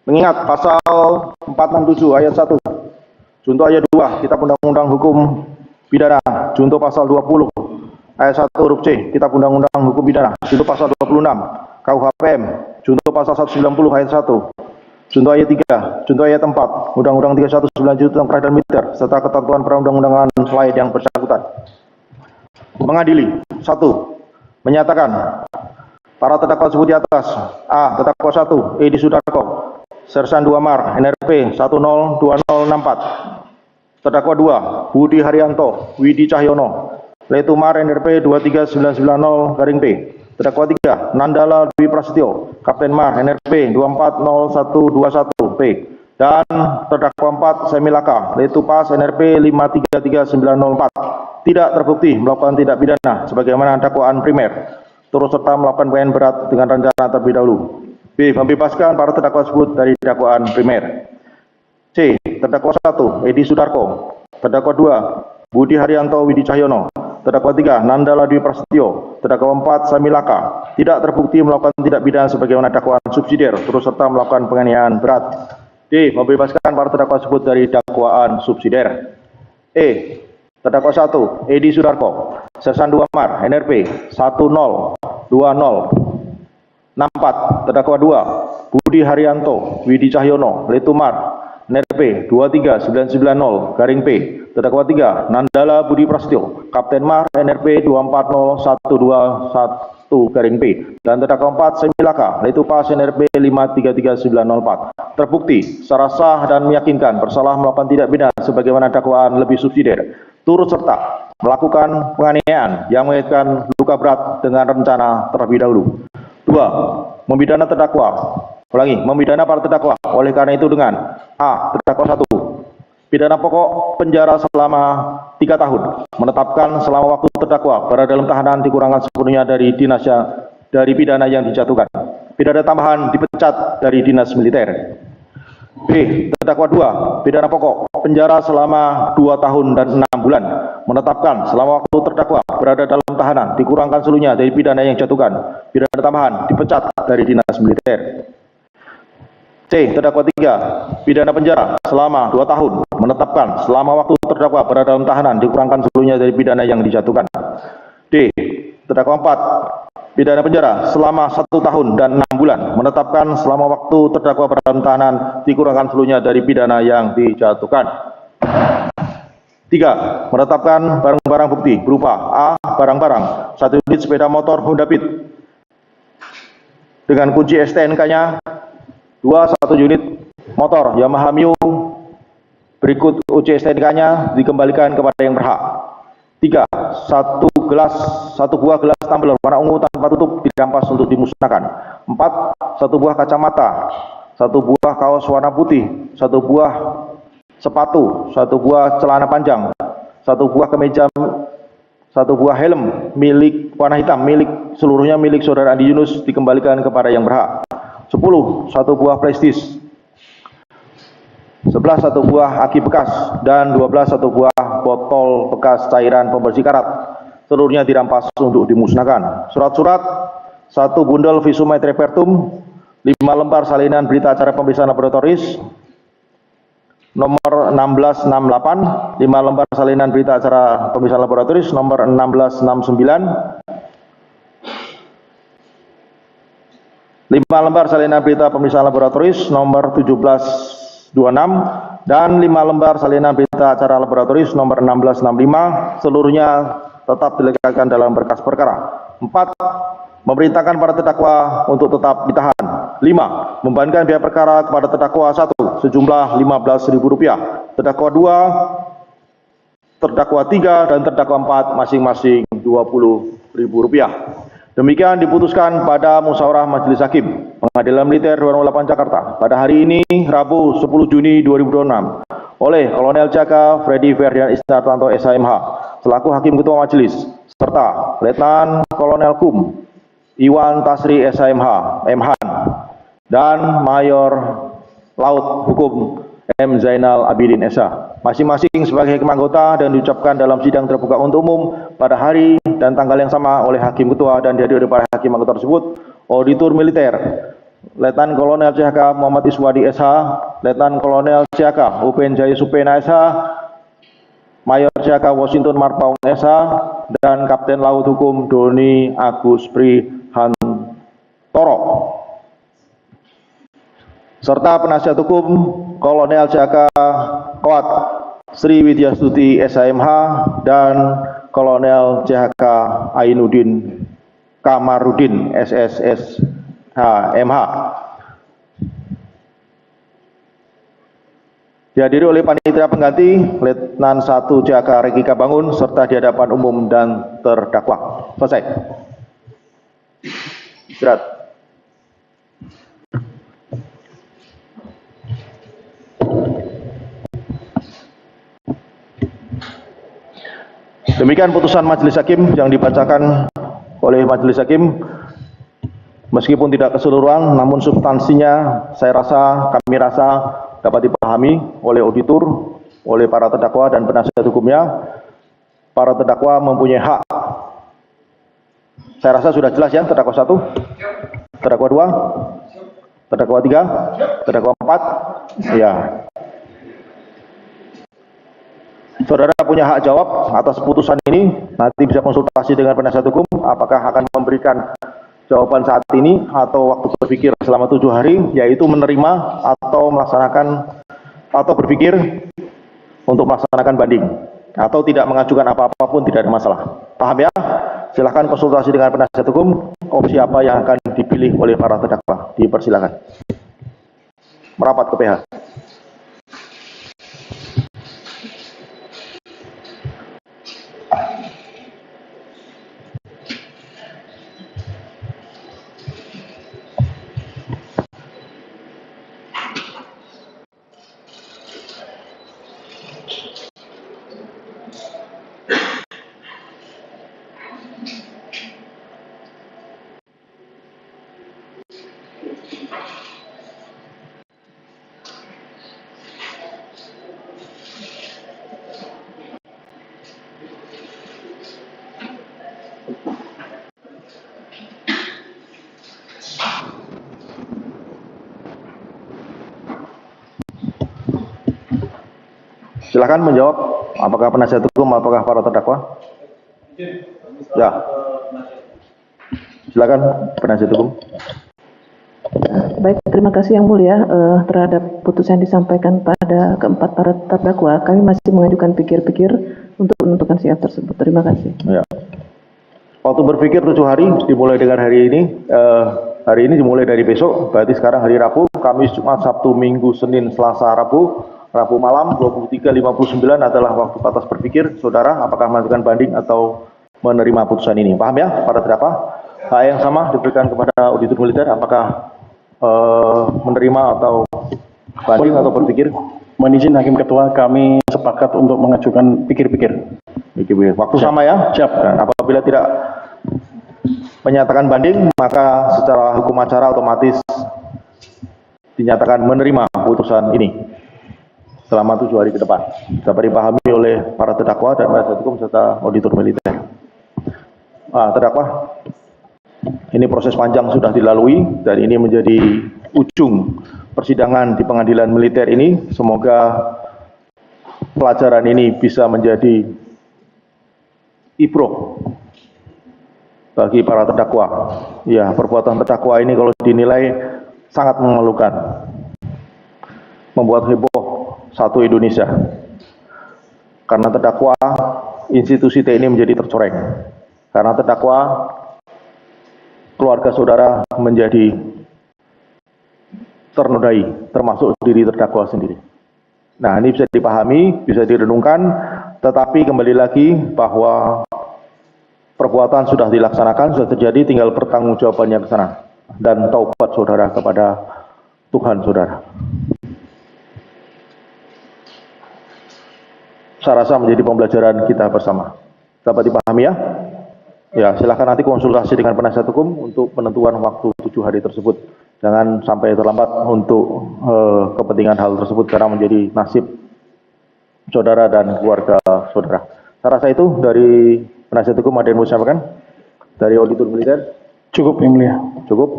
Mengingat pasal 467 ayat 1, junto ayat 2 Kitab Undang-Undang Hukum Pidana, junto pasal 20 ayat 1 huruf C Kitab Undang-Undang Hukum Pidana, junto pasal 26 KUHPM, junto pasal 190 ayat 1, junto ayat 3, junto ayat 4 Undang-Undang 3197 tentang peradilan militer, serta ketentuan perundang-undangan lain yang bersangkutan. Mengadili. 1. Menyatakan para terdakwa tersebut di atas: A. Terdakwa 1 Edi Sudarko, Sersan 2 Mar, NRP 102064. Terdakwa 2 Budi Haryanto Widi Cahyono, Letumar, NRP 23990-P. Terdakwa 3 Nandala Dwi Prasetyo, Kapten Mar, NRP 240121-P. Dan terdakwa 4 Semilaka, Letupas, NRP 533904, tidak terbukti melakukan tindak pidana sebagaimana dakwaan primer, turut serta melakukan penghinaan berat dengan rencana terlebih dahulu. B. Membebaskan para terdakwa tersebut dari dakwaan primer. C. Terdakwa 1 Edi Sudarko, terdakwa 2 Budi Haryanto Widi Cahyono, terdakwa 3 Nandala Dwi Prasetyo, terdakwa 4 Samilaka, tidak terbukti melakukan tindak pidana sebagaimana dakwaan subsidiar, turut serta melakukan penganiayaan berat. D. Membebaskan para terdakwa tersebut dari dakwaan subsidiar. E. Terdakwa 1 Edi Sudarko, Sersan 2 Mar, NRP 102064. Terdakwa 2 Budi Haryanto Widi Cahyono, Letumar, NRP 23990-P. Terdakwa 3 Nandala Budi Prasetyo, Kapten Mar, NRP 240121-P. Dan terdakwa 4 Semilaka, Letupas, NRP 533904. Terbukti secara sah dan meyakinkan bersalah melakukan tindak pidana sebagaimana dakwaan lebih subsidiar, turut serta melakukan penganiayaan yang mengakibatkan luka berat dengan rencana terlebih dahulu. 2. Memidana terdakwa. Memidana para terdakwa. Oleh karena itu dengan A. Terdakwa 1 pidana pokok penjara selama 3 tahun, menetapkan selama waktu terdakwa berada dalam tahanan dikurangkan sepenuhnya dari dinasnya dari pidana yang dijatuhkan. Pidana tambahan dipecat dari dinas militer. B. Terdakwa 2 pidana pokok penjara selama 2 tahun dan 6 bulan, menetapkan selama waktu terdakwa berada dalam tahanan dikurangkan seluruhnya dari pidana yang dijatuhkan. Pidana tambahan dipecat dari dinas militer. C. Terdakwa 3 pidana penjara selama 2 tahun, menetapkan selama waktu terdakwa berada dalam tahanan dikurangkan seluruhnya dari pidana yang dijatuhkan. D. Terdakwa 4 pidana penjara selama 1 tahun dan 6 bulan, menetapkan selama waktu terdakwa berada dalam tahanan dikurangkan seluruhnya dari pidana yang dijatuhkan. 3. Menetapkan barang-barang bukti berupa A. Barang-barang 1 unit sepeda motor Honda Beat dengan kunci STNK-nya. 2. 1 unit motor Yamaha Mio berikut UC STNK-nya dikembalikan kepada yang berhak. 3. 1 buah gelas tumbler warna ungu tanpa tutup dirampas untuk dimusnahkan. 4. 1 buah kacamata, 1 buah kaos warna putih, 1 buah sepatu, 1 buah celana panjang, 1 buah kemeja, 1 buah helm milik warna hitam seluruhnya milik saudara Andi Yunus dikembalikan kepada yang berhak. 10. 1 buah plastis, 11. 1 buah aki bekas, dan 12. 1 buah botol bekas cairan pembersih karat, seluruhnya dirampas untuk dimusnahkan. Surat-surat: 1 bundel visum et repertum, 5 lembar salinan berita acara pemeriksaan laboratoris nomor 1668, 5 lembar salinan berita acara pemeriksaan laboratoris nomor 1669, 5 lembar salinan berita pemeriksaan laboratoris nomor 1726, dan 5 lembar salinan berita acara laboratoris nomor 1665, seluruhnya tetap diletakkan dalam berkas perkara. 4. Memerintahkan para terdakwa untuk tetap ditahan. 5. Membebankan biaya perkara kepada terdakwa 1 sejumlah Rp15.000, terdakwa 2, terdakwa 3, dan terdakwa 4 masing-masing Rp20.000. Demikian diputuskan pada musyawarah Majelis Hakim Pengadilan Militer 208 Jakarta pada hari ini Rabu 10 Juni 2026 oleh Kolonel Jaka Freddy Ferdian Isnartanto SHMH selaku Hakim Ketua Majelis, serta Letnan Kolonel Kum Iwan Tasri SHMH MHan dan Mayor Laut Hukum M. Zainal Abidin SH, masing-masing sebagai hakim anggota, dan diucapkan dalam sidang terbuka untuk umum pada hari dan tanggal yang sama oleh Hakim Ketua dan dihadiri oleh para hakim anggota tersebut: Auditor Militer Letnan Kolonel CHK Muhammad Iswadi SH, Letnan Kolonel CHK Upen Jaya Supena SH, Mayor CHK Washington Marpaung SH, dan Kapten Laut Hukum Doni Agus Prihantoro, serta penasihat hukum Kolonel CHK Kowat Sri Widyastuti SHMH dan Kolonel CHK Ainuddin Kamarudin SSSH MH. Dihadiri oleh panitia pengganti Letnan 1 CHK Regika Bangun serta di hadapan umum dan terdakwa. Selesai. Istirahat. Demikian putusan Majelis Hakim yang dibacakan oleh Majelis Hakim. Meskipun tidak keseluruhan, namun substansinya kami rasa dapat dipahami oleh auditor, oleh para terdakwa dan penasihat hukumnya. Para terdakwa mempunyai hak. Saya rasa sudah jelas ya, terdakwa 1, terdakwa 2, terdakwa 3, terdakwa 4. Ya. Saudara punya hak jawab atas putusan ini, nanti bisa konsultasi dengan penasihat hukum apakah akan memberikan jawaban saat ini atau waktu berpikir selama 7 hari, yaitu menerima atau melaksanakan atau berpikir untuk melaksanakan banding atau tidak mengajukan apa-apa pun tidak ada masalah. Paham ya? Silahkan konsultasi dengan penasihat hukum opsi apa yang akan dipilih oleh para terdakwa. Dipersilakan. Merapat ke PH. Silakan menjawab, apakah penasihat hukum, apakah para terdakwa? Ya. Silakan penasihat hukum. Baik, terima kasih Yang Mulia terhadap putusan yang disampaikan pada keempat para terdakwa. Kami masih mengajukan pikir-pikir untuk menentukan sikap tersebut. Terima kasih. Ya. Waktu berpikir 7 hari dimulai dengan hari ini. Hari ini dimulai dari besok, berarti sekarang hari Rabu, Kamis, Jumat, Sabtu, Minggu, Senin, Selasa, Rabu. Rabu malam 23.59 adalah waktu batas berpikir saudara apakah melakukan banding atau menerima putusan ini. Paham ya para terdakwa? Hak yang sama diberikan kepada auditor militer, apakah menerima atau banding atau berpikir? Mohon izin Hakim Ketua, kami sepakat untuk mengajukan pikir-pikir. Waktu sama ya? Siap. Dan apabila tidak menyatakan banding, maka secara hukum acara otomatis dinyatakan menerima putusan ini selama 7 hari ke depan. Dapat dipahami oleh para terdakwa dan penasihat hukum serta auditor militer. Terdakwa, ini proses panjang sudah dilalui dan ini menjadi ujung persidangan di pengadilan militer ini. Semoga pelajaran ini bisa menjadi ibrah bagi para terdakwa. Ya, perbuatan terdakwa ini kalau dinilai sangat memalukan, membuat heboh satu Indonesia. Karena terdakwa, institusi TNI menjadi tercoreng. Karena terdakwa, keluarga saudara menjadi ternodai, termasuk diri terdakwa sendiri. Nah, ini bisa dipahami, bisa direnungkan, tetapi kembali lagi bahwa perbuatan sudah dilaksanakan, sudah terjadi, tinggal pertanggungjawabannya ke sana dan taubat saudara kepada Tuhan saudara. Saya rasa menjadi pembelajaran kita bersama. Dapat dipahami ya? Ya, silakan nanti konsultasi dengan penasihat hukum untuk penentuan waktu 7 hari tersebut. Jangan sampai terlambat untuk kepentingan hal tersebut karena menjadi nasib saudara dan keluarga saudara. Saya rasa itu dari penasihat hukum ada yang mau disampaikan? Dari auditor militer? Cukup, Yang Mulia. Cukup?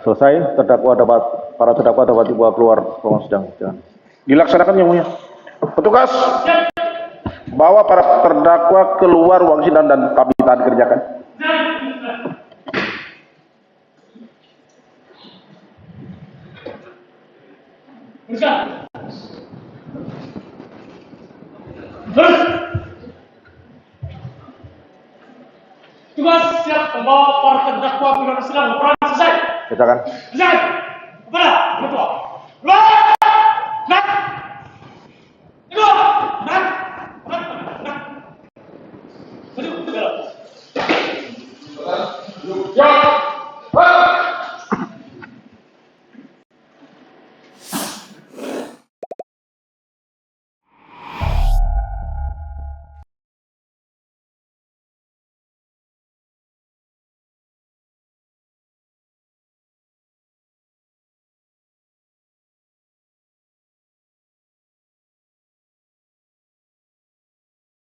Selesai, para terdakwa dapat dibawa keluar ruang sidang. Jangan. Dilaksanakan yang mulia. Petugas, bawa para terdakwa keluar ruang sidang dan kami tahan kerjakan. Tugas siap membawa para terdakwa ke ruang sidang. Laporan selesai. Bacakan. Selesai. Kepada ketua. Keluar.